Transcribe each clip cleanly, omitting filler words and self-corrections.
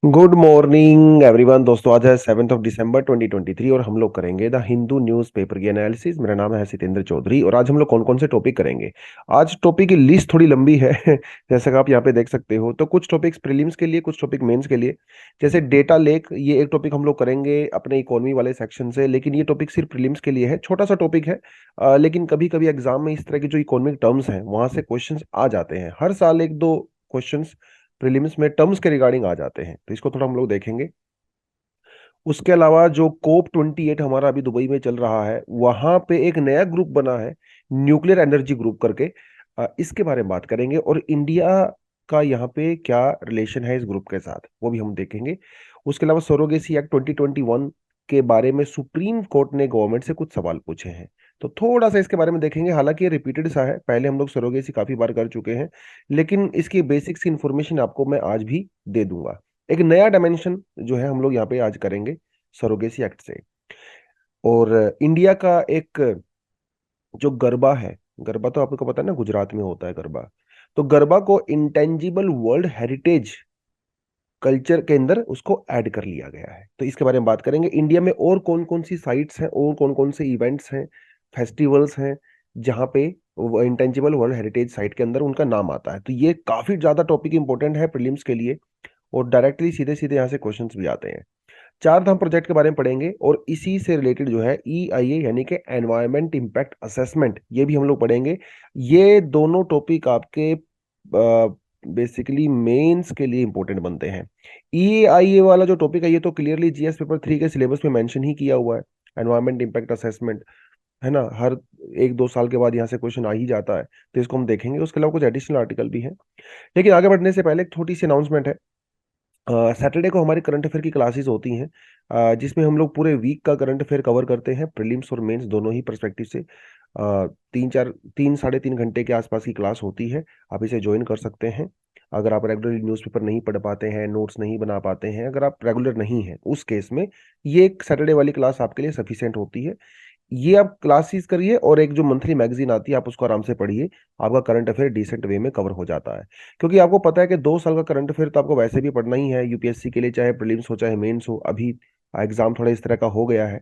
Good morning everyone. दोस्तों आज है 7 दिसंबर 2023 और हम लोग करेंगे द हिंदू न्यूज़पेपर की एनालिसिस। मेरा नाम है सितेंद्र चौधरी और आज हम लोग कौन कौन से टॉपिक करेंगे। आज टॉपिक की लिस्ट थोड़ी लंबी है जैसा कि आप यहाँ पे देख सकते हो। तो कुछ टॉपिक्स प्रीलिम्स के लिए, कुछ टॉपिक मेंस के लिए। जैसे डेटा लेक, ये एक टॉपिक हम लोग करेंगे अपने इकोनॉमी वाले सेक्शन से, लेकिन ये टॉपिक सिर्फ प्रीलिम्स के लिए है, छोटा सा टॉपिक है। लेकिन कभी कभी एग्जाम में इस तरह की जो इकोनॉमिक टर्म्स हैं वहां से क्वेश्चंस आ जाते हैं। हर साल एक दो क्वेश्चंस प्रीलिम्स में टर्म्स के रिगार्डिंग आ जाते हैं, तो इसको थोड़ा हम लोग देखेंगे। उसके अलावा जो COP 28 हमारा अभी दुबई में चल रहा है, वहां पे एक नया ग्रुप बना है, न्यूक्लियर एनर्जी ग्रुप करके। इसके बारे में बात करेंगे और इंडिया का यहाँ पे क्या रिलेशन है इस ग्रुप के साथ, वो भी हम देखेंगे। उसके अलावा सरोगेसी एक्ट 2021 के बारे में सुप्रीम कोर्ट ने गवर्नमेंट से कुछ सवाल पूछे हैं, तो थोड़ा सा इसके बारे में देखेंगे। हालांकि ये रिपीटेड सा है, पहले हम लोग सरोगेसी काफी बार कर चुके हैं, लेकिन इसकी बेसिक्स की इंफॉर्मेशन आपको मैं आज भी दे दूंगा। एक नया डायमेंशन जो है हम लोग यहाँ पे आज करेंगे सरोगेसी एक्ट से। और इंडिया का एक जो गरबा है, गरबा तो आपको पता है ना, गुजरात में होता है गरबा। तो गरबा को इंटेंजिबल वर्ल्ड हेरिटेज कल्चर के अंदर उसको ऐड कर लिया गया है, तो इसके बारे में बात करेंगे। इंडिया में और कौन कौन सी साइट्स हैं और कौन कौन से इवेंट्स हैं, फेस्टिवल्स हैं, जहाँ पे इंटेंजिबल वर्ल्ड हेरिटेज साइट के अंदर उनका नाम आता है। तो ये काफी ज्यादा टॉपिक इंपॉर्टेंट है प्रीलिम्स के लिए, और डायरेक्टली सीधे सीधे यहाँ से क्वेश्चंस भी आते हैं। चार धाम प्रोजेक्ट के बारे में पढ़ेंगे और इसी से रिलेटेड जो है EIA यानी कि एनवायरमेंट इम्पैक्ट असेसमेंट, ये भी हम लोग पढ़ेंगे। ये दोनों टॉपिक आपके बेसिकली मेंस के लिए इंपॉर्टेंट बनते हैं। EIA वाला जो टॉपिक है ये तो क्लियरली GS पेपर 3 के सिलेबस में मेंशन ही किया हुआ है, एनवायरमेंट इम्पैक्ट असेसमेंट, है ना। हर एक दो साल के बाद यहाँ से क्वेश्चन आ ही जाता है, तो इसको हम देखेंगे। उसके अलावा कुछ एडिशनल आर्टिकल भी हैं। लेकिन आगे बढ़ने से पहले एक छोटी सी अनाउंसमेंट है। सैटरडे को हमारी करंट अफेयर की क्लासेस होती हैं, जिसमें हम लोग पूरे वीक का करंट अफेयर कवर करते हैं, प्रीलिम्स और मेंस दोनों ही पर्सपेक्टिव से। 3 साढ़े 3 घंटे के आसपास की क्लास होती है, आप इसे ज्वाइन कर सकते हैं। अगर आप रेगुलरली न्यूज़पेपर नहीं पढ़ पाते हैं, नोट्स नहीं बना पाते हैं, अगर आप रेगुलर नहीं हैं, उस केस में ये एक सैटरडे वाली क्लास आपके लिए सफिशिएंट होती है। ये आप क्लासेस करिए और एक जो मंथली मैगजीन आती है आप उसको आराम से पढ़िए, आपका करंट अफेयर डिसेंट वे में कवर हो जाता है। क्योंकि आपको पता है कि 2 साल का करंट अफेयर तो आपको वैसे भी पढ़ना ही है यूपीएससी के लिए, चाहे प्रीलिम्स हो चाहे मेंस हो। अभी एग्जाम थोड़ा इस तरह का हो गया है,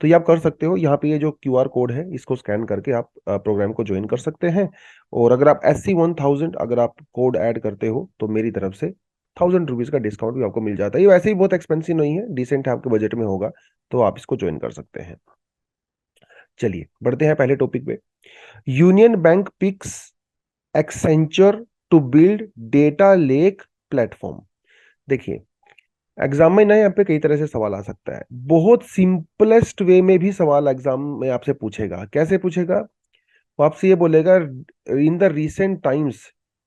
तो ये आप कर सकते हो। यहाँ पे ये जो QR कोड है इसको स्कैन करके आप प्रोग्राम को ज्वाइन कर सकते हैं। और अगर आप SC 1000 अगर आप कोड ऐड करते हो तो मेरी तरफ से 1000 रुपीज का डिस्काउंट भी आपको मिल जाता है। ये वैसे ही बहुत एक्सपेंसिव नहीं है, डिसेंट है, आपके बजट में होगा, तो आप इसको ज्वाइन कर सकते हैं। चलिए बढ़ते हैं पहले टॉपिक पे। Union bank picks Accenture to build data lake platform. देखिए, एग्जाम में ना यहाँ पे कई तरह से सवाल आ सकता है। बहुत सिंपलेस्ट वे में भी सवाल एग्जाम में आपसे पूछेगा। कैसे पूछेगा? वो आपसे ये बोलेगा, in the recent times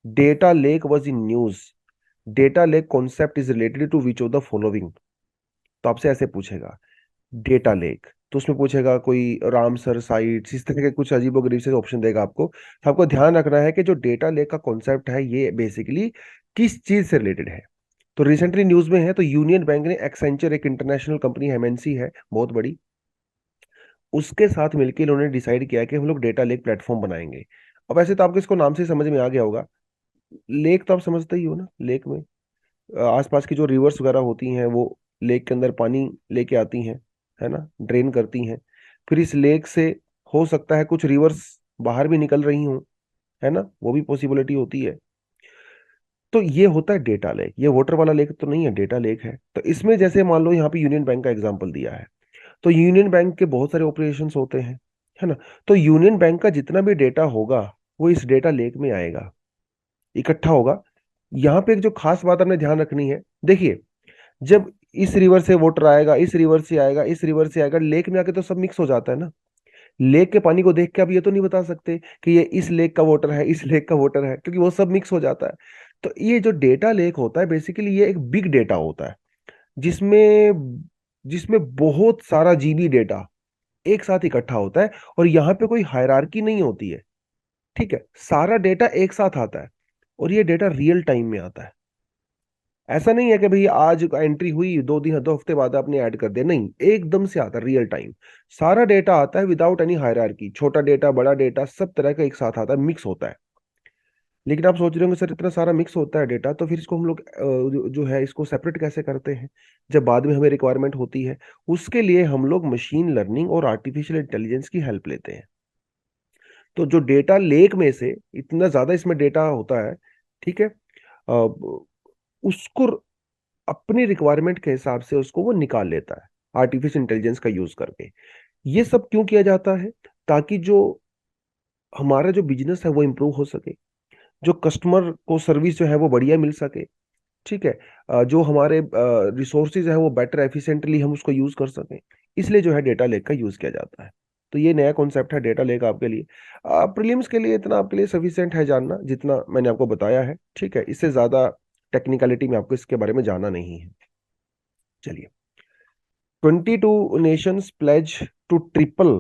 data lake was in news, data lake concept is related to which of the following. तो आपसे ऐसे पूछेगा डेटा लेक, तो उसमें पूछेगा कोई रामसर साइट्स, इस तरह के कुछ अजीबोगरीब से ऑप्शन देगा आपको। तो आपको ध्यान रखना है कि जो डेटा लेक का कॉन्सेप्ट है ये बेसिकली किस चीज से रिलेटेड है। तो रिसेंटली न्यूज में है, तो यूनियन बैंक ने एक्सेंचर, एक इंटरनेशनल कंपनी MNC है बहुत बड़ी, उसके साथ मिलकर इन्होंने डिसाइड किया कि हम लोग डेटा लेक प्लेटफॉर्म बनाएंगे। अब ऐसे तो आपको इसको नाम से समझ में आ गया होगा। लेक तो आप समझते ही हो ना, लेक में आसपास की जो रिवर्स वगैरह होती हैं वो लेक के अंदर पानी लेके आती हैं, है ना, ड्रेन करती हैं। फिर इस लेक से हो सकता है कुछ रिवर्स बाहर भी निकल रही हों, है ना, वो भी पॉसिबिलिटी होती है। तो ये होता है डेटा लेक। ये वाटर वाला लेक तो नहीं है, डेटा लेक है। तो इसमें जैसे मान लो यहाँ पे यूनियन बैंक का एग्जांपल दिया है, तो यूनियन बैंक के बहुत सारे ऑपरेशंस होते हैं, है ना। तो यूनियन बैंक का जितना भी डेटा होगा वो इस डेटा लेक में आएगा, इकट्ठा होगा। यहाँ पे एक जो खास बात आपने ध्यान रखनी है, देखिए, जब इस रिवर से वाटर आएगा, इस रिवर से आएगा, इस रिवर से आएगा, लेक में आके तो सब मिक्स हो जाता है ना। लेक के पानी को देख के आप ये तो नहीं बता सकते कि ये इस लेक का वाटर है, इस लेक का वाटर है, क्योंकि वो सब मिक्स हो जाता है। तो ये जो डेटा लेक होता है बेसिकली ये एक बिग डेटा होता है, जिसमें जिसमें बहुत सारा जीबी डेटा एक साथ इकट्ठा होता है। और यहाँ पे कोई हायरार्की नहीं होती है, ठीक है, सारा डेटा एक साथ आता है और ये डेटा रियल टाइम में आता है। ऐसा नहीं है कि भाई आज एंट्री हुई 2 दिन 2 हफ्ते बाद आपने ऐड कर दिया, नहीं, एकदम से आता है रियल टाइम। सारा डेटा आता है विदाउट एनी हायरार्की, छोटा डेटा बड़ा डेटा सब तरह का एक साथ आता है, मिक्स होता है। लेकिन आप सोच रहे होंगे सर इतना सारा मिक्स होता है डेटा, तो फिर इसको हम लोग जो है इसको सेपरेट कैसे करते हैं जब बाद में हमें रिक्वायरमेंट होती है। उसके लिए हम लोग मशीन लर्निंग और आर्टिफिशियल इंटेलिजेंस की हेल्प लेते हैं। तो जो डेटा लेक में से इतना ज्यादा इसमें डेटा होता है, ठीक है, उसको अपनी रिक्वायरमेंट के हिसाब से उसको वो निकाल लेता है आर्टिफिशियल इंटेलिजेंस का यूज करके। ये सब क्यों किया जाता है? ताकि जो हमारा जो बिजनेस है वो इम्प्रूव हो सके, जो कस्टमर को सर्विस जो है वो बढ़िया मिल सके, ठीक है, जो हमारे रिसोर्सेज है वो बेटर एफिशिएंटली हम उसको यूज कर सकें। इसलिए जो है डेटा लेक का यूज किया जाता है। तो ये नया कॉन्सेप्ट है डेटा लेक आपके लिए। प्रीलिम्स के लिए इतना आपके लिए सफिशिएंट है जानना जितना मैंने आपको बताया है, ठीक है। इससे ज्यादा टेक्निकलिटी में आपको इसके बारे में जानना नहीं है। चलिए, 22 nations pledge to triple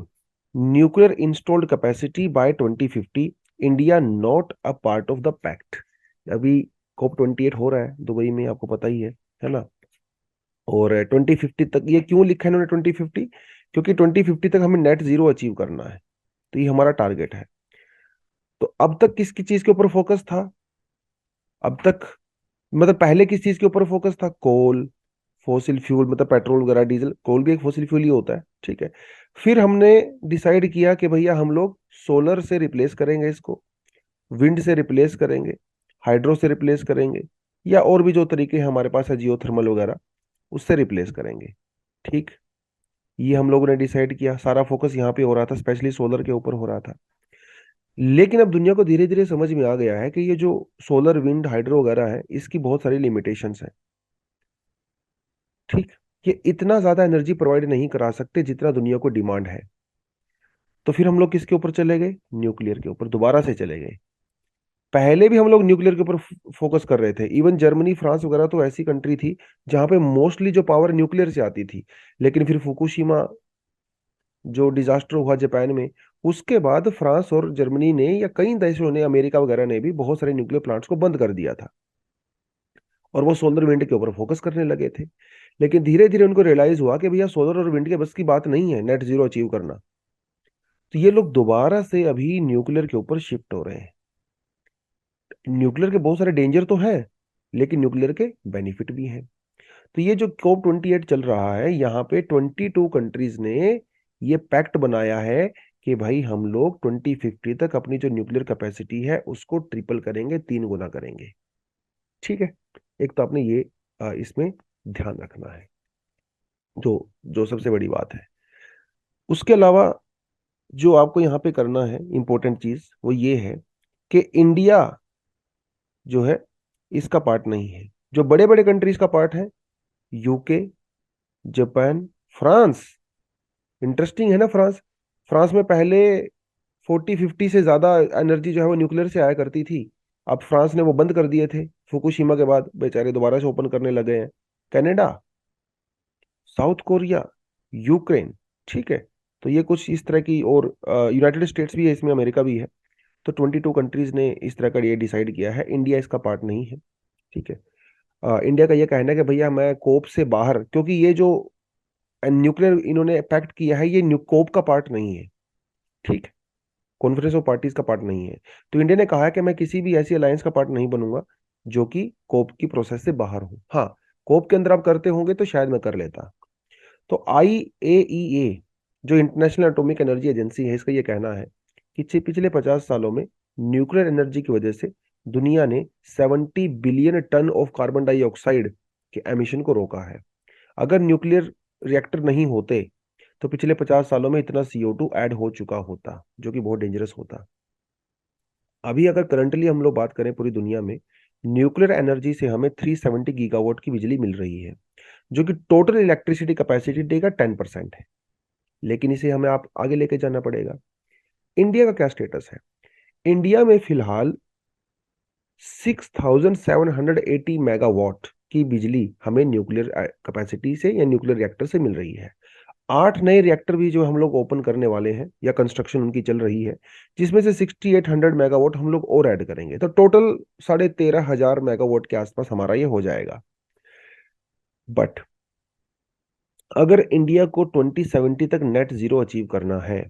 nuclear installed capacity by 2050. India not a part of the pact. अभी COP 28 हो रहा है दुबई में, आपको पता ही है ना। और 2050 तक, ये क्यों लिखा है इन्होंने 2050? क्योंकि 2050 तक हमें नेट जीरो अचीव करना है। तो ये हमारा टारगेट है। तो अब तक किसकी चीज के ऊपर फोकस था? अब तक मतलब पहले किस चीज के ऊपर फोकस था? कोल, फॉसिल फ्यूल, मतलब पेट्रोल वगैरह, डीजल, कोल भी एक फॉसिल फ्यूल ही होता है, ठीक है। फिर हमने डिसाइड किया कि भैया हम लोग सोलर से रिप्लेस करेंगे इसको, विंड से रिप्लेस करेंगे, हाइड्रो से रिप्लेस करेंगे, या और भी जो तरीके हमारे पास है जियोथर्मल वगैरह, उससे रिप्लेस करेंगे, ठीक। ये हम लोगों ने डिसाइड किया, सारा फोकस यहाँ पे हो रहा था, स्पेशली सोलर के ऊपर हो रहा था। लेकिन अब दुनिया को धीरे धीरे समझ में आ गया है कि ये जो सोलर, विंड, हाइड्रो वगैरह है, इसकी बहुत सारी लिमिटेशंस है, ठीक। ये इतना ज्यादा एनर्जी प्रोवाइड नहीं करा सकते जितना दुनिया को डिमांड है। तो फिर हम लोग किसके ऊपर चले गए? न्यूक्लियर के ऊपर दोबारा से चले गए। पहले भी हम लोग न्यूक्लियर के ऊपर फोकस कर रहे थे। इवन जर्मनी, फ्रांस वगैरह तो ऐसी कंट्री थी जहां पे मोस्टली जो पावर न्यूक्लियर से आती थी। लेकिन फिर फुकुशिमा जो डिजास्टर हुआ जापान में, उसके बाद फ्रांस और जर्मनी ने या कई देशों ने, अमेरिका वगैरह ने भी बहुत सारे न्यूक्लियर प्लांट्स को बंद कर दिया था, और वो सोलर विंड के ऊपर फोकस करने लगे थे। लेकिन धीरे धीरे उनको रियलाइज हुआ कि भैया सोलर और विंड के बस की बात नहीं है नेट जीरो अचीव करना। तो ये लोग दोबारा से अभी न्यूक्लियर के ऊपर शिफ्ट हो रहे हैं। न्यूक्लियर के बहुत सारे डेंजर तो है, लेकिन न्यूक्लियर के बेनिफिट भी हैं। तो ये जो COP 28 चल रहा है, यहाँ पे 22 कंट्रीज ने ये पैक्ट बनाया है कि भाई हम लोग 2050 तक अपनी जो न्यूक्लियर कैपेसिटी है उसको ट्रिपल करेंगे, 3 गुना करेंगे, ठीक है। एक तो आपने ये इसमें ध्यान रखना है, जो जो सबसे बड़ी बात है। उसके अलावा जो आपको यहाँ पे करना है इंपॉर्टेंट चीज वो ये है कि इंडिया जो है इसका पार्ट नहीं है। जो बड़े बड़े कंट्रीज का पार्ट है, यूके, जापान, फ्रांस। इंटरेस्टिंग है ना फ्रांस। फ्रांस में पहले 40-50 से ज्यादा एनर्जी जो है वो न्यूक्लियर से आया करती थी। अब फ्रांस ने वो बंद कर दिए थे फुकुशिमा के बाद, बेचारे दोबारा से ओपन करने लगे हैं। कनाडा, साउथ कोरिया, यूक्रेन, ठीक है। तो ये कुछ इस तरह की, और यूनाइटेड स्टेट्स भी है इसमें, अमेरिका भी है। तो 22 कंट्रीज ने इस तरह का ये डिसाइड किया है। इंडिया इसका पार्ट नहीं है, ठीक है। इंडिया का ये कहना है कि भैया मैं कोप से बाहर, क्योंकि ये जो न्यूक्लियर इन्होंने पैक्ट किया है ये कोप का पार्ट नहीं है, ठीक। कॉन्फ्रेंस ऑफ पार्टीज का पार्ट नहीं है। तो इंडिया ने कहा है कि मैं किसी भी ऐसी अलायंस का पार्ट नहीं बनूंगा जो कि कोप की प्रोसेस से बाहर हो। हाँ, कोप के अंदर आप करते होंगे तो शायद मैं कर लेता। तो IAEA जो इंटरनेशनल एटॉमिक एनर्जी एजेंसी है, इसका ये कहना है कि पिछले 50 सालों में न्यूक्लियर एनर्जी की वजह से दुनिया ने 70 billion ton of carbon dioxide के एमिशन को रोका है। अगर न्यूक्लियर रिएक्टर नहीं होते तो पिछले 50 सालों में इतना CO2 ऐड हो चुका होता, जो कि बहुत डेंजरस होता। अभी अगर करंटली हम लोग बात करें पूरी दुनिया में, न्यूक्लियर एनर्जी से हमें 370 गीगावाट की बिजली मिल रही है, जो कि टोटल इलेक्ट्रिसिटी कैपेसिटी का 10% है। लेकिन इसे हमें आप आगे लेके जाना पड़ेगा। इंडिया का क्या स्टेटस है? इंडिया में फिलहाल 6780 मेगावाट की बिजली हमें न्यूक्लियर कैपेसिटी से या न्यूक्लियर रिएक्टर से मिल रही है। 8 नए रिएक्टर भी जो हम लोग ओपन करने वाले हैं या कंस्ट्रक्शन उनकी चल रही है, जिसमें से 6800 मेगावाट हम लोग और ऐड करेंगे, तो टोटल 13,500 मेगावाट के आसपास हमारा ये हो जाएगा। बट अगर इंडिया को 2070 तक नेट जीरो अचीव करना है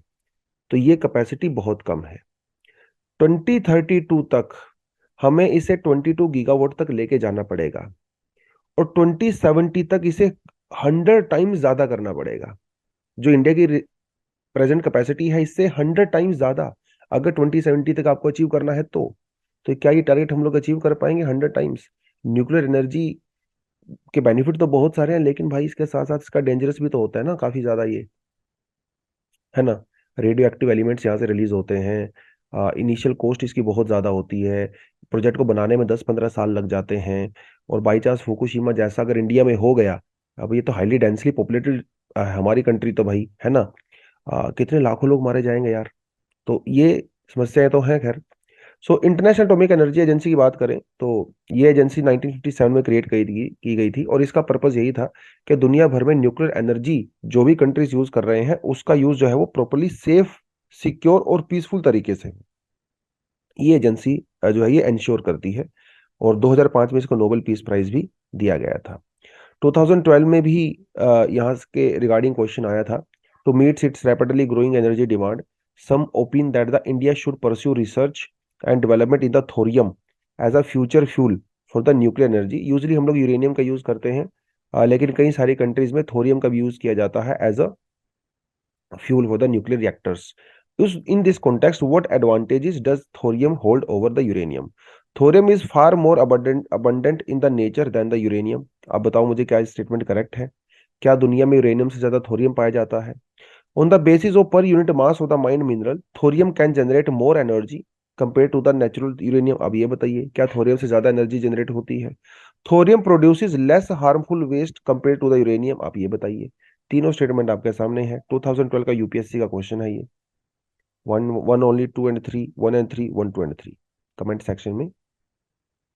तो ये कैपेसिटी बहुत कम है। 2032 तक हमें इसे 22 गीगावाट तक लेके जाना पड़ेगा, और 2070 तक इसे 100 टाइम्स ज्यादा करना पड़ेगा। जो इंडिया की प्रेजेंट कैपेसिटी है इससे 100 टाइम्स ज्यादा, अगर 2070 तक आपको अचीव करना है तो क्या ये टारगेट हम लोग अचीव कर पाएंगे 100 टाइम्स? न्यूक्लियर एनर्जी के बेनिफिट तो बहुत सारे हैं, लेकिन भाई इसके साथ साथ इसका डेंजरस भी तो होता है ना काफी ज्यादा ये, है ना। रेडियो एक्टिव एलिमेंट्स यहाँ से रिलीज होते हैं, इनिशियल कॉस्ट इसकी बहुत ज़्यादा होती है, प्रोजेक्ट को बनाने में 10-15 साल लग जाते हैं। और बाई चांस फुकुशिमा जैसा अगर इंडिया में हो गया, अब ये तो हाईली डेंसली पॉपुलेटेड हमारी कंट्री तो भाई, है ना, कितने लाखों लोग मारे जाएंगे यार। तो ये समस्याएं तो हैं खैर। So international atomic energy agency की बात करें तो ये एजेंसी 1957 में क्रिएट की गई थी, और इसका पर्पस यही था कि दुनिया भर में न्यूक्लियर एनर्जी जो भी कंट्रीज यूज कर रहे हैं उसका यूज जो है वो प्रॉपरली सेफ, सिक्योर और पीसफुल तरीके से ये एजेंसी जो है ये इंश्योर करती है। और 2005 में इसको नोबेल पीस प्राइज भी दिया गया था। 2012 में भी यहाँ के रिगार्डिंग क्वेश्चन आया था। To meet its rapidly growing energy demand, some opine that the India should pursue research and development in the thorium as a future fuel for the nuclear energy. Usually हम लोग uranium का use करते हैं, लेकिन कई सारी countries में thorium का भी यूज किया जाता है as a fuel for the nuclear reactors. In this context, what advantages does thorium hold over the uranium? Thorium is far more abundant in the nature than the uranium. अब बताओ मुझे क्या statement correct है? क्या दुनिया में uranium से ज्यादा थोरियम पाया जाता है? On the basis of per unit mass of the mined mineral, thorium can generate more energy compared to the natural uranium. अब ये बताइए क्या थोरियम से ज्यादा एनर्जी जनरेट होती है? Thorium produces less harmful waste compare to the uranium. आप ये बताइए। तीनों स्टेटमेंट आपके सामने है, 2012 का यूपीएससी का क्वेश्चन है ये। One one only two and three, one and three, one two and three. Comment section में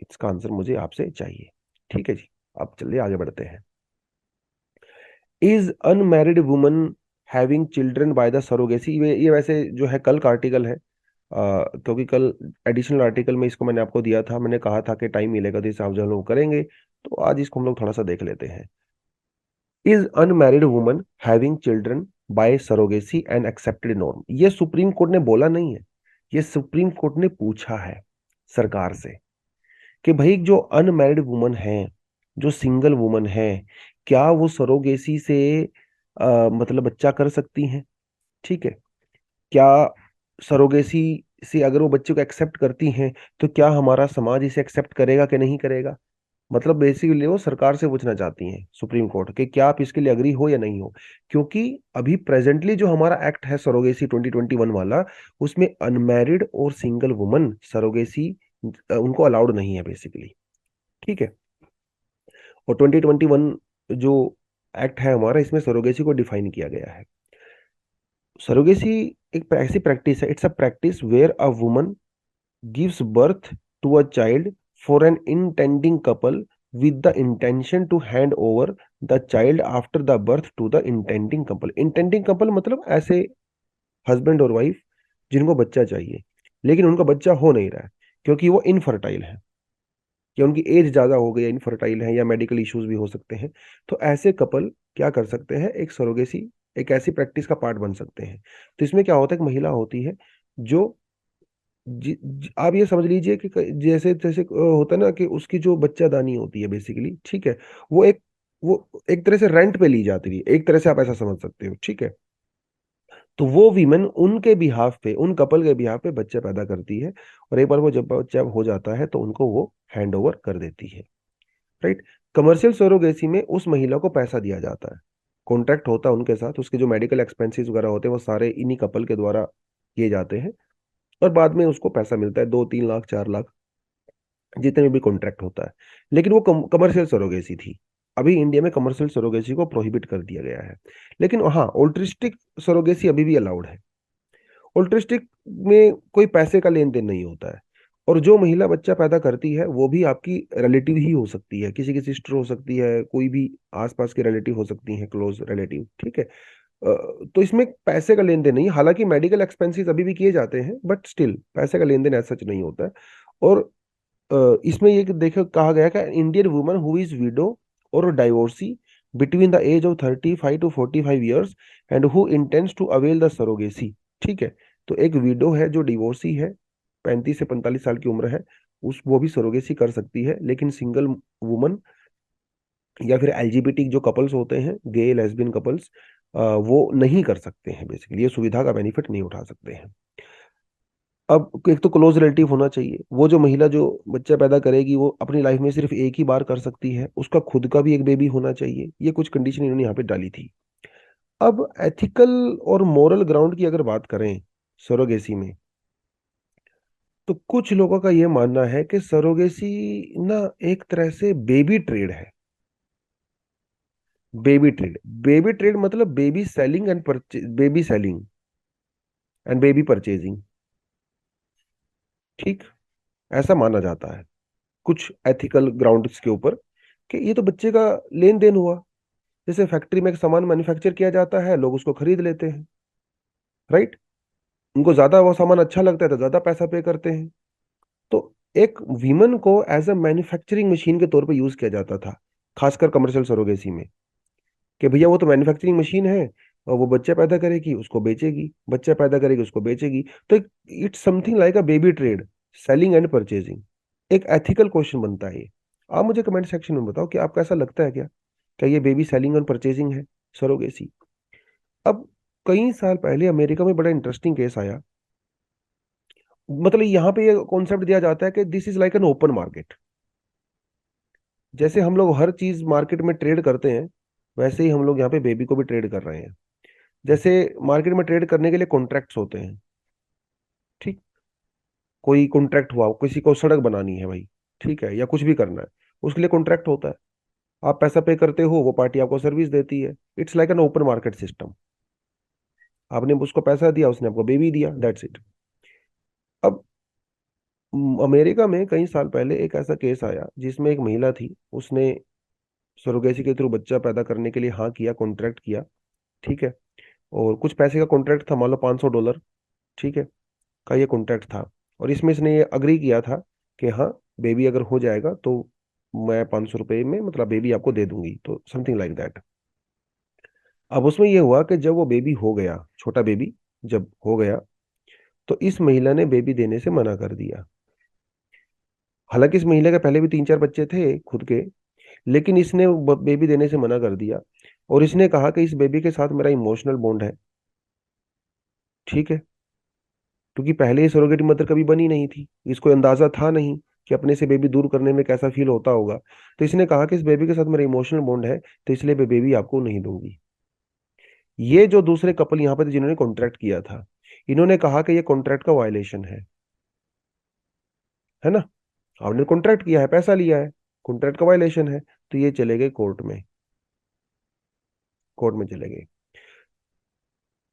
इसका आंसर मुझे आपसे चाहिए। ठीक है जी, अब चलिए आगे बढ़ते हैं। Is unmarried woman having children by the surrogacy? ये वैसे जो है कल का आर्टिकल है, क्योंकि कल एडिशनल आर्टिकल में इसको मैंने आपको दिया था, मैंने कहा था कि टाइम मिलेगा तो इसे आप जो लोग करेंगे, तो आज इसको हम लोग थोड़ा सा देख लेते हैं। Is unmarried woman having children by surrogacy an accepted norm? ये सुप्रीम कोर्ट ने बोला नहीं है, ये सुप्रीम कोर्ट ने पूछा है सरकार से कि भाई जो अनमैरिड वुमन है, जो सिंगल वुमन है, क्या वो सरोगेसी से मतलब बच्चा कर सकती हैं? ठीक है। क्या सरोगेसी से अगर वो बच्चे को एक्सेप्ट करती हैं तो क्या हमारा समाज इसे एक्सेप्ट करेगा कि नहीं करेगा? मतलब बेसिकली वो सरकार से पूछना चाहती हैं सुप्रीम कोर्ट कि क्या आप इसके लिए अग्री हो या नहीं हो। क्योंकि अभी प्रेजेंटली जो हमारा एक्ट है सरोगेसी 2021 वाला, उसमें अनमैरिड और सिंगल वुमन सरोगेसी उनको अलाउड नहीं है बेसिकली। ठीक है। और 2021 जो एक्ट है हमारा, इसमें सरोगेसी को डिफाइन किया गया है। सरोगेसी एक ऐसी प्रैक्टिस है, it's a practice where a woman gives birth to a child for an intending couple with the intention to hand over the child after the birth to the intending couple. Intending couple मतलब ऐसे husband और wife जिनको बच्चा चाहिए लेकिन उनका बच्चा हो नहीं रहा है क्योंकि वो इनफर्टाइल है, या उनकी एज ज्यादा हो गई है, इनफर्टाइल है, या मेडिकल इश्यूज भी हो सकते हैं। तो ऐसे कपल क्या कर सकते हैं, एक सरोगेसी, एक ऐसी प्रैक्टिस का पार्ट बन सकते हैं। तो इसमें क्या होता है, एक महिला होती है जो आप ये समझ लीजिए कि जैसे जैसे होता है ना कि उसकी जो बच्चादानी होती है बेसिकली, ठीक है, वो एक तरह से रेंट पे ली जाती है, एक तरह से आप ऐसा समझ सकते हो। ठीक है। तो वो वीमेन उनके बिहाफ पे, उन कपल के बिहाफ पे बच्चे पैदा करती है, और एक बार वो जब बच्चा हो जाता है तो उनको वो हैंड ओवर कर देती है। राइट। कमर्शियल सरोगेसी में उस महिला को पैसा दिया जाता है, कॉन्ट्रैक्ट होता है उनके साथ, उसके जो मेडिकल एक्सपेंसेस वगैरह होते हैं वो सारे इन्हीं कपल के द्वारा किए जाते हैं, और बाद में उसको पैसा मिलता है, 2-3 लाख 4 लाख, जितने में भी कॉन्ट्रैक्ट होता है। लेकिन वो कमर्शियल सरोगेसी थी। अभी इंडिया में कमर्शियल सरोगेसी को प्रोहिबिट कर दिया गया है। लेकिन हाँ, ऑल्ट्रिस्टिक सरोगेसी अभी भी अलाउड है। ऑल्ट्रिस्टिक में कोई पैसे का लेन देन नहीं होता है, और जो महिला बच्चा पैदा करती है वो भी आपकी रिलेटिव ही हो सकती है, किसी की सिस्टर हो सकती है, कोई भी आसपास की रिलेटिव हो सकती है, क्लोज रिलेटिव। ठीक है। तो इसमें पैसे का लेन देन नहीं है। हालांकि मेडिकल एक्सपेंसेस अभी भी किए जाते हैं, बट स्टिल पैसे का लेन देन ऐसा सच नहीं होता है। और इसमें ये देखो कहा गया कि Indian woman who is widow और divorcee between the age of 35 to 45 years and who intends to avail the surrogacy. ठीक है। तो एक विडो है जो डिवोर्सी है, 35 से 45 साल की उम्र है, उस वो भी सरोगेसी कर सकती है, लेकिन सिंगल वुमन या फिर एलजीबीटी जो कपल्स होते हैं, गे लेस्बियन कपल्स, वो नहीं कर सकते हैं, बेसिकली ये सुविधा का बेनिफिट नहीं उठा सकते हैं। अब एक तो क्लोज रिलेटिव होना चाहिए, वो जो महिला जो बच्चा पैदा करेगी वो अपनी लाइफ में सिर्फ एक ही बार कर सकती है, उसका खुद का भी एक बेबी होना चाहिए, ये कुछ कंडीशन इन्होंने यहाँ पे डाली थी। अब एथिकल और मोरल ग्राउंड की अगर बात करें सरोगेसी में, तो कुछ लोगों का ये मानना है कि सरोगेसी ना एक तरह से बेबी ट्रेड है। बेबी ट्रेड, बेबी ट्रेड मतलब baby selling and baby selling and baby purchasing. ठीक, ऐसा माना जाता है कुछ एथिकल ग्राउंड्स के ऊपर, कि ये तो बच्चे का लेन देन हुआ। जैसे फैक्ट्री में एक सामान मैन्युफैक्चर किया जाता है, लोग उसको खरीद लेते हैं, राइट। उनको ज्यादा वो सामान अच्छा लगता है तो ज्यादा पैसा पे करते हैं। तो एक वीमन को एज अ मैन्युफैक्चरिंग मशीन के तौर पे यूज किया जाता था, खासकर कमर्शियल सरोगेसी में, कि भैया वो तो मैन्युफैक्चरिंग मशीन है, और वो बच्चा पैदा करेगी उसको बेचेगी, बच्चा पैदा करेगी उसको बेचेगी। तो it's something like a baby trade, selling and purchasing. एक एथिकल क्वेश्चन बनता है ये। आप मुझे कमेंट सेक्शन में बताओ कि आपको ऐसा लगता है क्या, क्या ये बेबी सेलिंग एंड परचेजिंग है, सरोगेसी? अब कई साल पहले अमेरिका में बड़ा इंटरेस्टिंग केस आया। मतलब यहाँ पे ये कॉन्सेप्ट दिया जाता है कि this is like an open market. जैसे हम लोग हर चीज मार्केट में ट्रेड करते हैं, वैसे ही हम लोग यहाँ पे बेबी को भी ट्रेड कर रहे हैं। जैसे मार्केट में ट्रेड करने के लिए कॉन्ट्रैक्ट्स होते हैं, ठीक। कोई कॉन्ट्रैक्ट हुआ, किसी को सड़क बनानी है भाई, ठीक है, या कुछ भी करना है, उसके लिए कॉन्ट्रैक्ट होता है। आप पैसा पे करते हो, वो पार्टी आपको सर्विस देती है। It's like an open market system. आपने उसको पैसा दिया, उसने आपको बेबी दिया, दैट्स इट। अब अमेरिका में कई साल पहले एक ऐसा केस आया जिसमें एक महिला थी, उसने सरोगेसी के थ्रू बच्चा पैदा करने के लिए हाँ किया, कॉन्ट्रैक्ट किया, ठीक है। और कुछ पैसे का कॉन्ट्रैक्ट था, मान लो $500, ठीक है, का ये कॉन्ट्रैक्ट था। और इसमें इसने ये अग्री किया था कि हाँ, बेबी अगर हो जाएगा तो मैं ₹500 में मतलब बेबी आपको दे दूंगी, तो समथिंग लाइक दैट। अब उसमें ये हुआ कि जब वो बेबी हो गया, छोटा बेबी जब हो गया, तो इस महिला ने बेबी देने से मना कर दिया। हालांकि इस महिला के पहले भी 3-4 बच्चे थे खुद के, लेकिन इसने बेबी देने से मना कर दिया। और इसने कहा कि इस बेबी के साथ मेरा इमोशनल बॉन्ड है, ठीक है। क्योंकि पहले ये सरोगेट मदर कभी बनी नहीं थी, इसको अंदाजा था नहीं कि अपने से बेबी दूर करने में कैसा फील होता होगा। तो इसने कहा कि इस बेबी के साथ मेरा इमोशनल बॉन्ड है, तो इसलिए मैं बेबी आपको नहीं दूंगी। ये जो दूसरे कपल यहाँ पे थे जिन्होंने कॉन्ट्रैक्ट किया था, इन्होंने कहा कि ये कॉन्ट्रैक्ट का वायलेशन है ना। आपने कॉन्ट्रैक्ट किया है, पैसा लिया है, कॉन्ट्रैक्ट का वायलेशन है। तो ये चले गए कोर्ट में, कोर्ट में चले गए।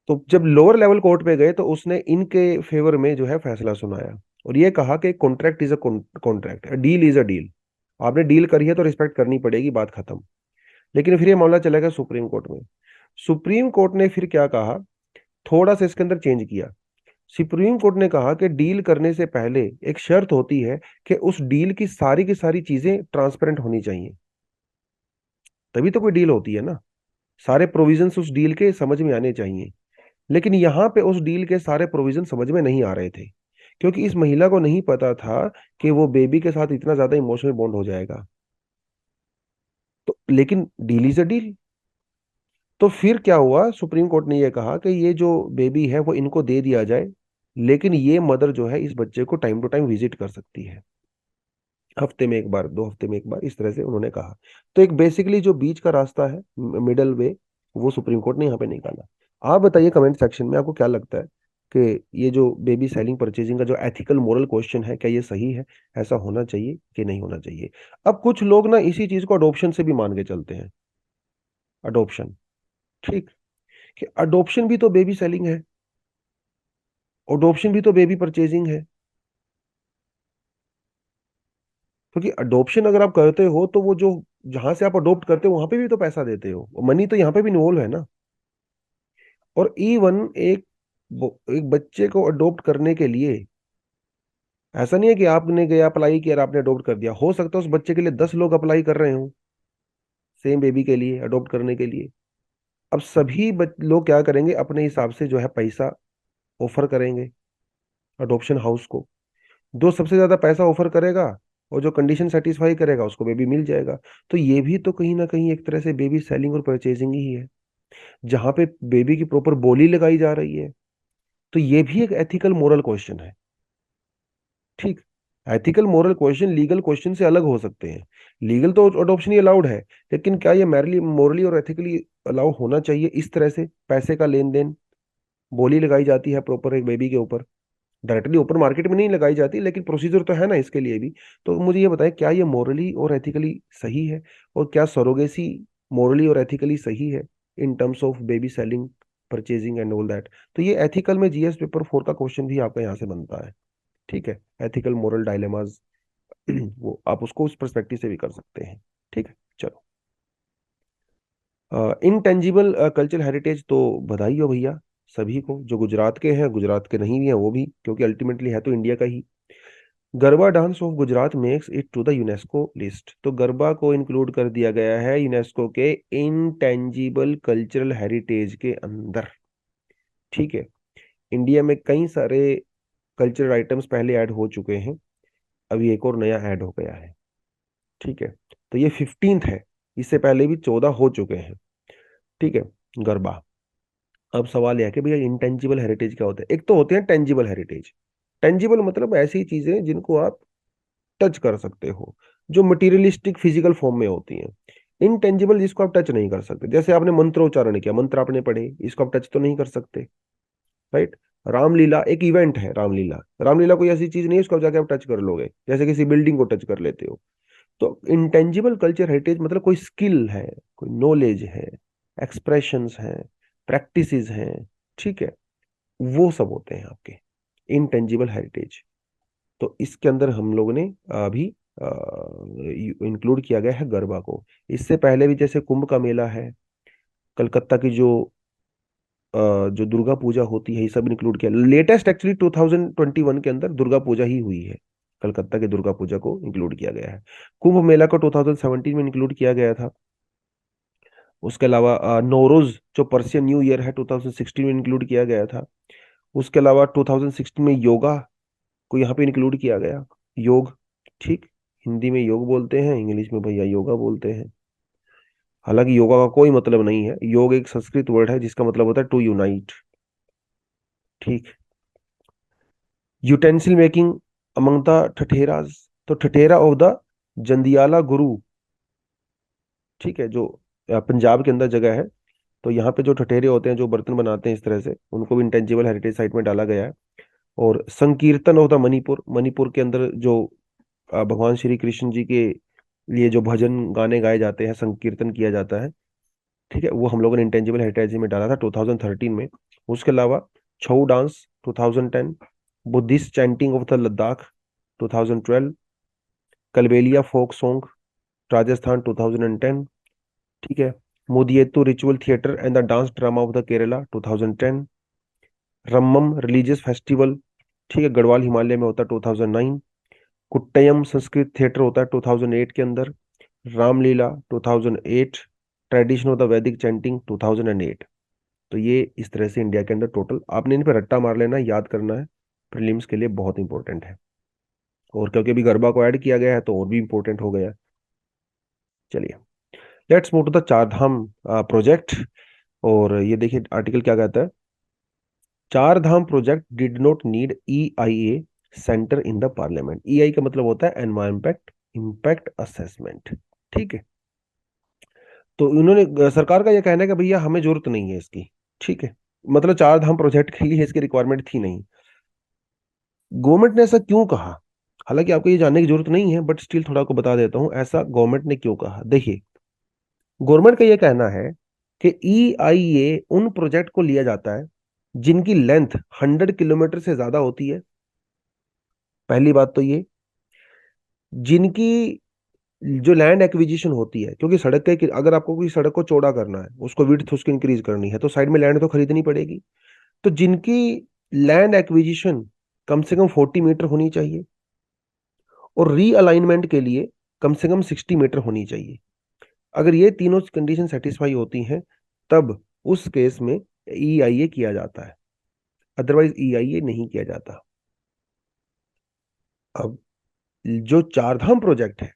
तो जब लोअर लेवल कोर्ट पे गए तो उसने इनके फेवर में जो है फैसला सुनाया, और ये कहा कि contract is a contract, deal is a deal. आपने डील करी है तो रिस्पेक्ट करनी पड़ेगी, बात खत्म। लेकिन फिर ये मामला चला गया सुप्रीम कोर्ट में। सुप्रीम कोर्ट ने फिर क्या कहा, थोड़ा सा इसके अंदर चेंज किया। सुप्रीम कोर्ट ने कहा कि डील करने से पहले एक शर्त होती है कि उस डील की सारी चीजें ट्रांसपेरेंट होनी चाहिए, तभी तो कोई डील होती है ना। सारे प्रोविजंस उस डील के समझ में आने चाहिए। लेकिन यहाँ पे उस डील के सारे प्रोविजन समझ में नहीं आ रहे थे, क्योंकि इस महिला को नहीं पता था कि वो बेबी के साथ इतना ज्यादा इमोशनल बॉन्ड हो जाएगा। तो लेकिन डील इज अ डील। तो फिर क्या हुआ, सुप्रीम कोर्ट ने यह कहा कि ये जो बेबी है वो इनको दे दिया जाए, लेकिन ये मदर जो है इस बच्चे को टाइम टू टाइम विजिट कर सकती है, हफ्ते में एक बार, 2 हफ्ते में एक बार, इस तरह से उन्होंने कहा। तो एक बेसिकली जो बीच का रास्ता है, मिडल वे, वो सुप्रीम कोर्ट ने यहाँ पे निकाला। आप बताइए कमेंट सेक्शन में आपको क्या लगता है कि ये जो बेबी सेलिंग परचेजिंग का जो एथिकल मोरल क्वेश्चन है, क्या ये सही है, ऐसा होना चाहिए कि नहीं होना चाहिए? अब कुछ लोग ना इसी चीज को अडोप्शन से भी मान के चलते हैं। अडोप्शन, ठीक, कि अडोप्शन भी तो बेबी सेलिंग है, अडोप्शन भी तो बेबी परचेजिंग है। क्योंकि अडोप्शन अगर आप करते हो तो वो जो जहां से आप अडोप्ट करते हो वहां पे भी तो पैसा देते हो, मनी तो यहाँ पे भी इन्वॉल्व है ना। और इवन एक बच्चे को अडॉप्ट करने के लिए ऐसा नहीं है कि आपने गया अप्लाई किया और आपने अडॉप्ट कर दिया, हो सकता है उस बच्चे के लिए 10 लोग अप्लाई कर रहे हो सेम बेबी के लिए, अडॉप्ट करने के लिए। अब सभी लोग क्या करेंगे, अपने हिसाब से जो है पैसा ऑफर करेंगे अडॉप्शन हाउस को। जो सबसे ज्यादा पैसा ऑफर करेगा और जो कंडीशन सेटिस्फाई करेगा उसको बेबी मिल जाएगा। तो ये भी तो कहीं ना कहीं एक तरह से बेबी सेलिंग और परचेजिंग ही है, जहां पे बेबी की प्रॉपर बोली लगाई जा रही है। तो ये भी एक एथिकल मोरल क्वेश्चन है। ठीक। Ethical moral question legal question से अलग हो सकते हैं। लीगल तो अडॉप्शन ही अलाउड है, लेकिन क्या ये मैरली मोरली और एथिकली अलाउ होना चाहिए? इस तरह से पैसे का लेन देन, बोली लगाई जाती है प्रॉपर एक बेबी के ऊपर, डायरेक्टली ओपन मार्केट में नहीं लगाई जाती, लेकिन प्रोसीजर तो है ना इसके लिए भी। तो मुझे ये बताएं, क्या ये मोरली और एथिकली सही है? और क्या सरोगेसी मोरली और एथिकली सही है in terms of baby selling, purchasing and all that? तो ये एथिकल में जीएस पेपर 4 का क्वेश्चन भी आपका यहाँ से बनता है। ठीक है, एथिकल मोरल डायलेमाज वो आप उसको उस पर्सपेक्टिव से भी कर सकते हैं। ठीक है, चलो। इनटेंजिबल कल्चरल हेरिटेज तो बधाई हो भैया सभी को, जो गुजरात के हैं, गुजरात के नहीं भी हैं वो भी, क्योंकि अल्टीमेटली है तो इंडिया का ही। Garba dance of Gujarat makes it to the UNESCO list. तो गरबा को इंक्लूड कर दिया गया है यूनेस्को के इनटेंजिबल कल्चरल हेरिटेज के अंदर। ठीक है। इंडिया में कई सारे कल्चरल आइटम्स पहले ऐड हो चुके हैं, अभी एक और नया ऐड हो गया है। ठीक है। तो ये 15th है, इससे पहले भी 14 हो चुके हैं। ठीक है। गरबा। अब सवाल यह है कि भैया इंटेंजिबल हेरिटेज क्या होता है? एक तो होते हैं टेंजिबल हेरिटेज। टेंजिबल मतलब ऐसी चीजें जिनको आप टच कर सकते हो, जो मटीरियलिस्टिक फिजिकल फॉर्म में होती हैं। इनटेंजिबल जिसको आप टच नहीं कर सकते, जैसे आपने मंत्र उच्चारण किया, मंत्र आपने पढ़े, इसको आप टच तो नहीं कर सकते। राइट। रामलीला एक इवेंट है, रामलीला, रामलीला कोई ऐसी चीज नहीं है उसको आप जाके आप टच कर लोगे, जैसे किसी बिल्डिंग को टच कर लेते हो। तो इंटेंजिबल कल्चर हेरिटेज मतलब कोई स्किल है, कोई नॉलेज है, एक्सप्रेशंस हैं, प्रैक्टिसेस हैं। ठीक है। वो सब होते हैं आपके इनटेंजिबल हेरिटेज। तो इसके अंदर हम लोगों ने अभी इंक्लूड किया गया है गरबा को। इससे पहले भी जैसे कुंभ का मेला है, कलकत्ता की जो दुर्गा पूजा होती है, ये सब इंक्लूड किया। लेटेस्ट एक्चुअली 2021 के अंदर दुर्गा पूजा ही हुई है, कलकत्ता के दुर्गा पूजा को इंक्लूड किया गया है। कुंभ मेला को 2017 में इंक्लूड किया गया था। उसके अलावा नौरोज जो पर्सियन न्यू ईयर है 2016 में इंक्लूड किया गया था। उसके अलावा 2016 में योगा को यहाँ पे इंक्लूड किया गया। योग। ठीक। हिंदी में योग बोलते हैं, इंग्लिश में भैया योगा बोलते हैं। हालांकि योगा का कोई मतलब नहीं है, योग एक संस्कृत वर्ड है जिसका मतलब होता है टू यूनाइट। ठीक। Utensil making among the Thatheras. तो ठठेरा ऑफ द जंदियाला गुरु। ठीक है, जो पंजाब के अंदर जगह है। तो यहाँ पे जो ठठेरे होते हैं, जो बर्तन बनाते हैं इस तरह से, उनको भी इंटेंजिबल हेरिटेज साइट में डाला गया है। और संकीर्तन ऑफ द मणिपुर, मणिपुर के अंदर जो भगवान श्री कृष्ण जी के लिए जो भजन गाने गाए जाते हैं, संकीर्तन किया जाता है। ठीक है, वो हम लोगों ने इंटेंजिबल हेरिटेज में डाला था 2013 में। उसके अलावा Chhau dance 2010, Buddhist chanting of the Ladakh 2012, Kalbelia folk song Rajasthan 2010। ठीक है। Mudiyettu ritual theatre and the dance drama of the Kerala 2010। Rammam religious festival, ठीक है, गढ़वाल हिमालय में होता है 2009। कुट्टयम संस्कृत थिएटर होता है 2008 के अंदर। रामलीला 2008। ट्रेडिशन ऑफ द वैदिक चैंटिंग 2008। तो ये इस तरह से इंडिया के अंदर टोटल, आपने इन पर रट्टा मार लेना है, याद करना है, प्रीलिम्स के लिए बहुत इंपॉर्टेंट है। और क्योंकि अभी गरबा को ऐड किया गया है तो और भी इंपॉर्टेंट हो गया है। चलिए, लेट्स मूव टू द चार धाम प्रोजेक्ट। और ये देखिए आर्टिकल क्या कहता है। Char Dham project did not need EIA centre in the parliament. EI का मतलब होता है एनवायरमेंट इम्पैक्ट असेसमेंट। ठीक है। तो इन्होंने सरकार का यह कहना है कि भैया हमें जरूरत नहीं है इसकी। ठीक है। मतलब चार धाम प्रोजेक्ट के लिए इसकी रिक्वायरमेंट थी नहीं। गवर्नमेंट ने ऐसा क्यों कहा? हालांकि आपको ये जानने की जरूरत नहीं है, बट स्टिल थोड़ा आपको बता देता हूं ऐसा गवर्नमेंट ने क्यों कहा। देखिए, गवर्नमेंट का यह कहना है कि EIA उन प्रोजेक्ट को लिया जाता है जिनकी लेंथ 100 किलोमीटर से ज्यादा होती है। पहली बात तो ये, जिनकी जो लैंड एक्विजिशन होती है, क्योंकि सड़क के अगर आपको कोई सड़क को चौड़ा करना है, उसको विड्थ उसकी इंक्रीज करनी है, तो साइड में लैंड तो खरीदनी पड़ेगी। तो जिनकी लैंड एक्विजिशन कम से कम 40 मीटर होनी चाहिए, और रीअलाइनमेंट के लिए कम से कम 60 मीटर होनी चाहिए। अगर ये तीनों कंडीशन सेटिस्फाई होती हैं, तब उस केस में EIA किया जाता है, अदरवाइज EIA नहीं किया जाता। अब जो चारधाम प्रोजेक्ट है,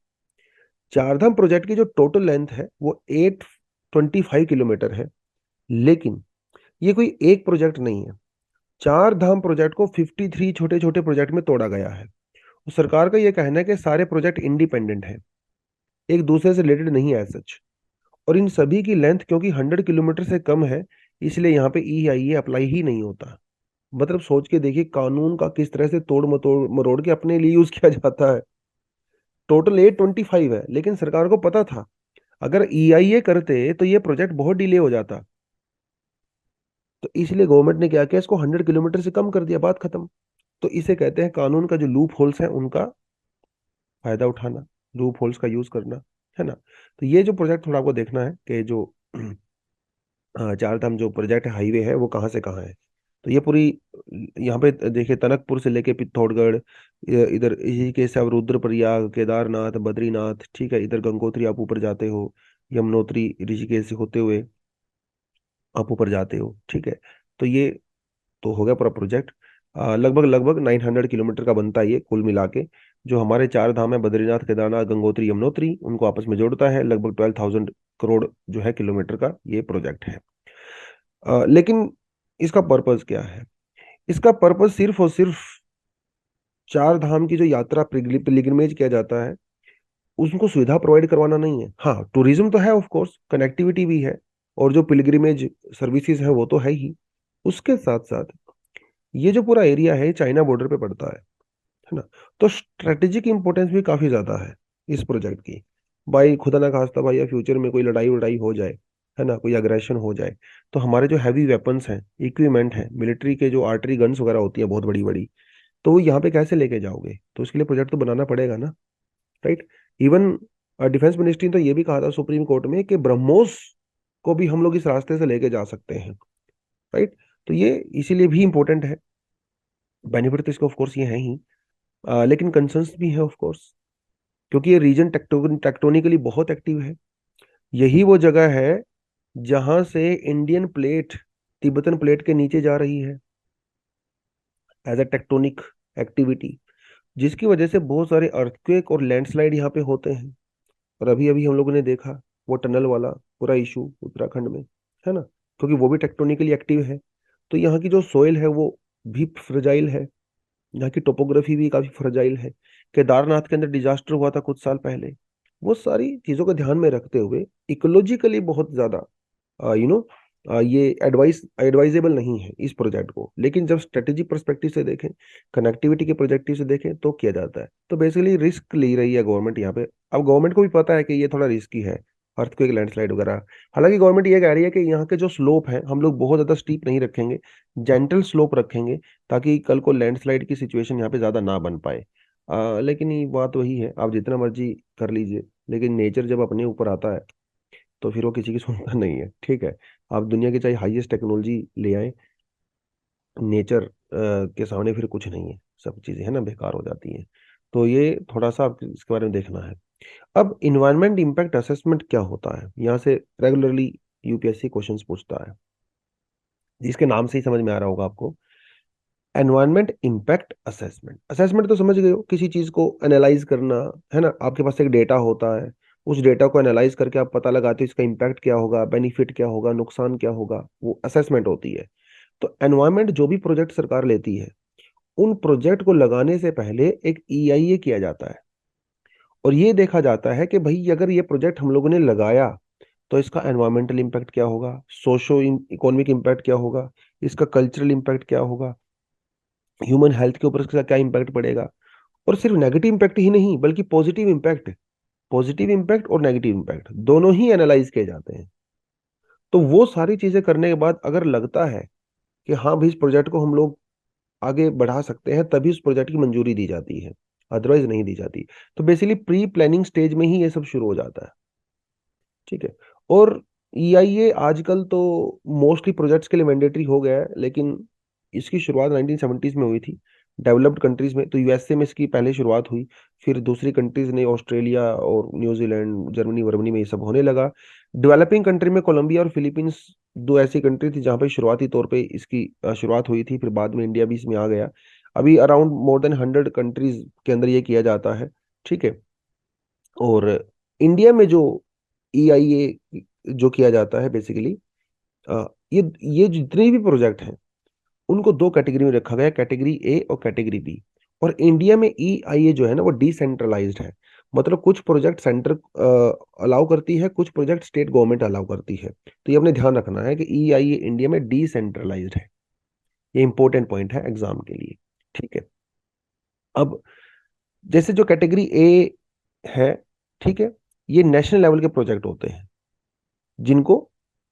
चारधाम प्रोजेक्ट की जो टोटल लेंथ है वो 825 किलोमीटर है। लेकिन ये कोई एक प्रोजेक्ट नहीं है, चार धाम प्रोजेक्ट को 53 छोटे छोटे प्रोजेक्ट में तोड़ा गया है। तो सरकार का ये कहना है कि सारे प्रोजेक्ट इंडिपेंडेंट हैं, एक दूसरे से रिलेटेड नहीं है सच। और इन सभी की लेंथ क्योंकि 100 किलोमीटर से कम है, इसलिए यहाँ पे EIA अप्लाई ही नहीं होता। मतलब सोच के देखिए कानून का किस तरह से तोड़ मरोड़ मरोड़ के अपने लिए यूज किया जाता है। टोटल 825 है, लेकिन सरकार को पता था अगर EIA करते तो ये प्रोजेक्ट बहुत डिले हो जाता। तो इसलिए गवर्नमेंट ने क्या किया, इसको 100 किलोमीटर से कम कर दिया, बात खत्म। तो इसे कहते हैं कानून का जो लूप होल्स है उनका फायदा उठाना, लूप होल्स का यूज करना, है ना। तो ये जो प्रोजेक्ट थोड़ा आपको देखना है कि जो चार धाम जो प्रोजेक्ट है हाईवे है वो कहाँ से कहाँ है। तो ये पूरी यहाँ पे देखिए टनकपुर से लेके पिथौरागढ़, इधर ऋषिकेश से आप रुद्रप्रयाग, केदारनाथ, बद्रीनाथ, ठीक है, इधर गंगोत्री आप ऊपर जाते हो, यमुनोत्री ऋषिकेश से होते हुए आप ऊपर जाते हो, ठीक है। तो ये तो हो गया पूरा प्रोजेक्ट। लगभग लगभग 900 किलोमीटर का बनता है ये कुल मिला के। जो हमारे चार धाम है बद्रीनाथ, केदारनाथ, गंगोत्री, यमुनोत्री, उनको आपस में जोड़ता है। लगभग 12,000 करोड़ जो है किलोमीटर का ये प्रोजेक्ट है। लेकिन इसका पर्पस क्या है? इसका पर्पस सिर्फ और सिर्फ चार धाम की जो यात्रा पिलग्रिमेज किया जाता है उसको सुविधा प्रोवाइड करवाना नहीं है। हाँ, टूरिज्म तो है, ऑफ कोर्स कनेक्टिविटी भी है, और जो पिलग्रिमेज सर्विसेज है वो तो है ही। उसके साथ साथ ये जो पूरा एरिया है चाइना बॉर्डर पे पड़ता है ना। तो स्ट्रेटेजिक इंपॉर्टेंस भी काफी ज्यादा है इस प्रोजेक्ट की। भाई खुदा ना खास्ता भाई या फ्यूचर में कोई लड़ाई वड़ाई हो जाए, है ना, कोई अग्रेशन हो जाए, तो हमारे जो हैवी वेपन्स हैं, इक्विपमेंट है, मिलिट्री के जो आर्टरी गन्स वगैरह होती है बहुत बड़ी बड़ी, तो वो यहाँ पे कैसे लेके जाओगे? तो उसके लिए प्रोजेक्ट तो बनाना पड़ेगा ना, राइट। इवन डिफेंस मिनिस्ट्री ने तो ये भी कहा था सुप्रीम कोर्ट में कि ब्रह्मोस को भी हम लोग इस रास्ते से लेके जा सकते हैं, राइट। तो ये इसीलिए भी इंपॉर्टेंट है। बेनिफिट तो इसका ऑफ कोर्स ये है ही, लेकिन कंसर्न्स भी है ऑफ कोर्स, क्योंकि ये रीजन टेक्टोनिकली बहुत एक्टिव है। यही वो जगह है जहां से इंडियन प्लेट तिब्बतन प्लेट के नीचे जा रही है एज अ टेक्टोनिक एक्टिविटी, जिसकी वजह से बहुत सारे अर्थक्वेक और लैंडस्लाइड यहाँ पे होते हैं। और अभी अभी हम लोगों ने देखा वो टनल वाला पूरा इशू उत्तराखंड में, है ना, क्योंकि वो भी टेक्टोनिकली एक्टिव है। तो यहाँ की जो सोइल है वो भी फ्रजाइल है, यहाँ की टोपोग्राफी भी काफी फ्रजाइल है। केदारनाथ के अंदर डिजास्टर हुआ था कुछ साल पहले। वो सारी चीजों को ध्यान में रखते हुए इकोलॉजिकली बहुत ज्यादा यू नो ये एडवाइजेबल नहीं है इस प्रोजेक्ट को। लेकिन जब स्ट्रेटेजिक पर्सपेक्टिव से देखें, कनेक्टिविटी के प्रोजेक्टिव से देखें तो किया जाता है। तो बेसिकली रिस्क ले रही है गवर्नमेंट यहाँ पे। अब गवर्नमेंट को भी पता है कि ये थोड़ा रिस्की है, अर्थक्वेक लैंडस्लाइड वगैरह। हालांकि गवर्नमेंट ये कह रही है कि यहाँ के जो स्लोप है हम लोग बहुत ज्यादा स्टीप नहीं रखेंगे, जेंटल स्लोप रखेंगे, ताकि कल को लैंडस्लाइड की सिचुएशन यहाँ पे ज्यादा ना बन पाए। लेकिन ये बात वही है, आप जितना मर्जी कर लीजिए, लेकिन नेचर जब अपने ऊपर आता है तो फिर वो किसी की सुनता नहीं है, ठीक है। आप दुनिया की चाहे हाईएस्ट टेक्नोलॉजी ले आए, नेचर के सामने फिर कुछ नहीं है, सब चीजें है ना बेकार हो जाती हैं। तो ये थोड़ा सा आप इसके बारे में देखना है। अब इन्वायरमेंट इम्पैक्ट असेसमेंट क्या होता है, यहाँ से रेगुलरली यूपीएससी क्वेश्चंस पूछता है, जिसके नाम से ही समझ में आ रहा होगा आपको। एनवायरमेंट इम्पैक्ट असेसमेंट, असेसमेंट तो समझ गए हो, किसी चीज को एनालाइज करना, है ना। आपके पास एक डेटा होता है, उस डेटा को एनालाइज करके आप पता लगाते हो इसका इम्पैक्ट क्या होगा, बेनिफिट क्या होगा, नुकसान क्या होगा, वो असेसमेंट होती है। तो एनवायरमेंट जो भी प्रोजेक्ट सरकार लेती है, उन प्रोजेक्ट को लगाने से पहले एक EIA किया जाता है। और ये देखा जाता है कि भाई अगर ये प्रोजेक्ट हम लोगों ने लगाया तो इसका एनवायरमेंटल इम्पैक्ट क्या होगा, सोशो इकोनॉमिक इम्पैक्ट क्या होगा, इसका कल्चरल इम्पैक्ट क्या होगा, ह्यूमन हेल्थ के ऊपर इसका क्या इम्पैक्ट पड़ेगा। और सिर्फ नेगेटिव इम्पैक्ट ही नहीं बल्कि पॉजिटिव इम्पैक्ट और नेगेटिव इम्पैक्ट दोनों ही एनालाइज किए जाते हैं। तो वो सारी चीजें करने के बाद अगर लगता है कि हाँ भाई इस प्रोजेक्ट को हम लोग आगे बढ़ा सकते हैं, तभी उस प्रोजेक्ट की मंजूरी दी जाती है, अदरवाइज नहीं दी जाती। तो बेसिकली प्री प्लानिंग स्टेज में ही ये सब शुरू हो जाता है, ठीक है। और EIA आजकल तो मोस्टली प्रोजेक्ट्स के लिए मैंडेटरी हो गया है, लेकिन इसकी शुरुआत 1970s में हुई थी डेवलप्ड कंट्रीज में। तो यूएसए में इसकी पहले शुरुआत हुई, फिर दूसरी कंट्रीज ने ऑस्ट्रेलिया और न्यूजीलैंड, जर्मनी वर्मनी में ये सब होने लगा। डेवलपिंग कंट्री में कोलंबिया और फिलीपींस दो ऐसी कंट्री थी जहाँ पे शुरुआती तौर पे इसकी शुरुआत हुई थी, फिर बाद में इंडिया भी इसमें आ गया। अभी अराउंड मोर देन 100 कंट्रीज के अंदर ये किया जाता है, ठीक है। और इंडिया में जो EIA जो किया जाता है बेसिकली, ये ये जितने भी प्रोजेक्ट हैं उनको दो कैटेगरी में रखा गया है, कैटेगरी ए और कैटेगरी बी। और इंडिया में EIA जो है ना वो डिसेंट्रलाइज्ड है, मतलब कुछ प्रोजेक्ट सेंटर अलाउ करती है, कुछ प्रोजेक्ट स्टेट गवर्नमेंट अलाउ करती है। तो ये अपने ध्यान रखना है कि EIA इंडिया में डिसेंट्रलाइज्ड है। ये इंपॉर्टेंट पॉइंट है एग्जाम के लिए, ठीक है। अब जैसे जो कैटेगरी ए है, ठीक है, ये नेशनल लेवल के प्रोजेक्ट होते हैं जिनको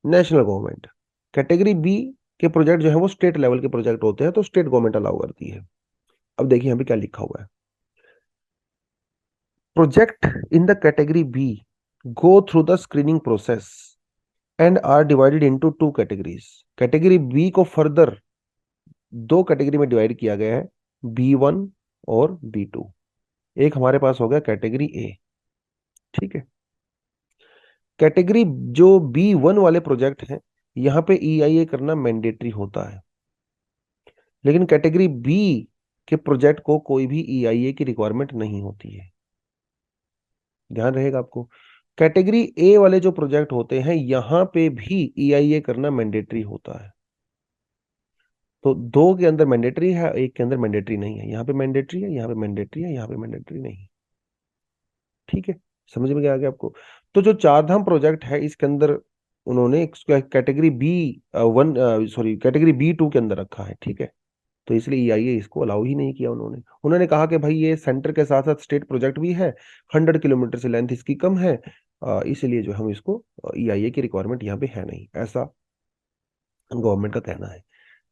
नेशनल गवर्नमेंट, कैटेगरी बी के प्रोजेक्ट जो है वो स्टेट लेवल के प्रोजेक्ट होते हैं, तो स्टेट गवर्नमेंट अलाउ करती है। अब देखिए यहाँ पे क्या लिखा हुआ है, project in the category B go through the screening process and are divided into two categories. Category B को फर्दर दो कैटेगरी में डिवाइड किया गया है, B1 और B2। एक हमारे पास हो गया कैटेगरी ए, ठीक है। कैटेगरी जो B1 वाले प्रोजेक्ट हैं यहाँ पे EIA करना मैंडेटरी होता है, लेकिन कैटेगरी बी के प्रोजेक्ट को कोई भी EIA की रिक्वायरमेंट नहीं होती है, ध्यान रहेगा आपको। कैटेगरी ए वाले जो प्रोजेक्ट होते हैं यहाँ पे भी EIA करना मैंडेटरी होता है। तो दो के अंदर मैंडेटरी है, एक के अंदर मैंडेटरी नहीं है। यहाँ पे मैंडेटरी है, यहाँ पे मैंडेटरी है, यहाँ पे मैंडेटरी नहीं, ठीक है। समझ में क्या आ गया आपको। तो जो चार धाम प्रोजेक्ट है इसके अंदर उन्होंने category B1, sorry category B2 के अंदर रखा है, ठीक है। तो इसलिए EIA इसको अलाउ ही नहीं किया उन्होंने। उन्होंने कहा कि भाई ये सेंटर के साथ साथ स्टेट प्रोजेक्ट भी है, 100 किलोमीटर से लेंथ इसकी कम है, इसलिए जो हम इसको EIA की रिक्वायरमेंट यहाँ पे है नहीं, ऐसा गवर्नमेंट का कहना है।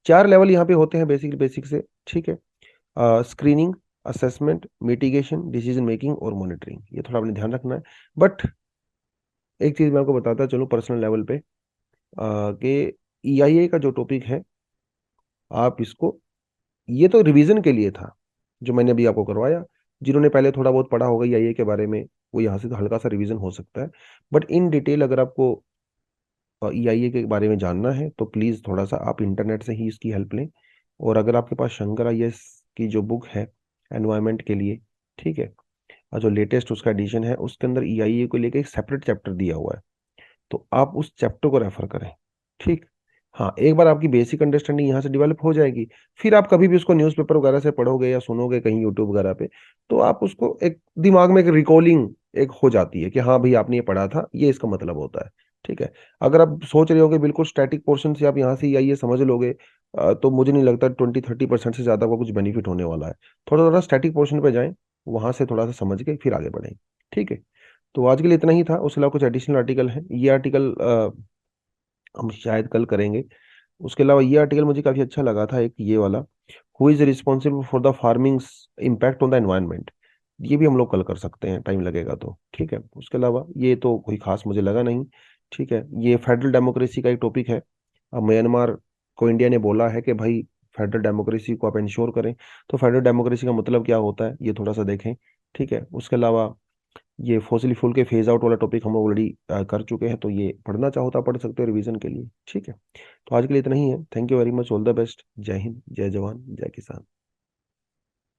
चार लेवल यहाँ पे होते हैं बेसिक से, ठीक है। Screening, assessment, mitigation, decision making और मॉनिटरिंग, ये थोड़ा आपने ध्यान रखना है। बट एक चीज मैं आपको बताता चलूँ पर्सनल लेवल पे, कि EIA का जो टॉपिक है आप इसको, ये तो रिवीजन के लिए था जो मैंने अभी आपको करवाया। जिन्होंने पहले थोड़ा बहुत पढ़ा होगा EIA के बारे में वो यहाँ से तो हल्का सा रिवीजन हो सकता है। बट इन डिटेल अगर आपको EIA के बारे में जानना है तो प्लीज़ थोड़ा सा आप इंटरनेट से ही इसकी हेल्प लें। और अगर आपके पास शंकर IAS की जो बुक है एनवायरमेंट के लिए, ठीक है, और जो लेटेस्ट उसका एडिशन है उसके अंदर EIA को लेकर एक सेपरेट चैप्टर दिया हुआ है, तो आप उस चैप्टर को रेफर करें, ठीक। हाँ, एक बार आपकी बेसिक अंडरस्टैंडिंग यहाँ से डेवलप हो जाएगी, फिर आप कभी भी उसको न्यूज़पेपर वगैरह से पढ़ोगे या सुनोगे कहीं यूट्यूब वगैरह पे, तो आप उसको एक दिमाग में एक रिकॉलिंग एक हो जाती है कि हाँ भाई आपने ये पढ़ा था, ये इसका मतलब होता है, ठीक है। अगर आप सोच रहे होगे बिल्कुल स्टैटिक पोर्शन से आप यहाँ से ये समझ लोगे, तो मुझे नहीं लगता 20-30% से ज़्यादा का कुछ बेनिफिट होने वाला है। थोड़ा थोड़ा स्टैटिक पोर्शन पे जाएं, वहां से थोड़ा सा समझ के फिर आगे बढ़ें, ठीक है। तो आज के लिए इतना ही था, उसके अलावा कुछ एडिशनल आर्टिकल है, ये आर्टिकल हम शायद कल करेंगे। उसके अलावा ये आर्टिकल मुझे काफ़ी अच्छा लगा था, एक ये वाला, who is responsible for the farming's impact on the environment, ये भी हम लोग कल कर सकते हैं, टाइम लगेगा तो, ठीक है। उसके अलावा ये तो कोई खास मुझे लगा नहीं, ठीक है। ये फेडरल डेमोक्रेसी का एक टॉपिक है। अब म्यांमार को इंडिया ने बोला है कि भाई फेडरल डेमोक्रेसी को आप इंश्योर करें, तो फेडरल डेमोक्रेसी का मतलब क्या होता है ये थोड़ा सा देखें, ठीक है। उसके अलावा ये फॉसिल फ्यूल के फेज आउट वाला टॉपिक हम ऑलरेडी कर चुके हैं, तो ये पढ़ना चाहो तो आप पढ़ सकते हो रिवीजन के लिए, ठीक है। तो आज के लिए इतना ही है, thank you very much, all the best, जय हिंद, जय जवान, जय किसान।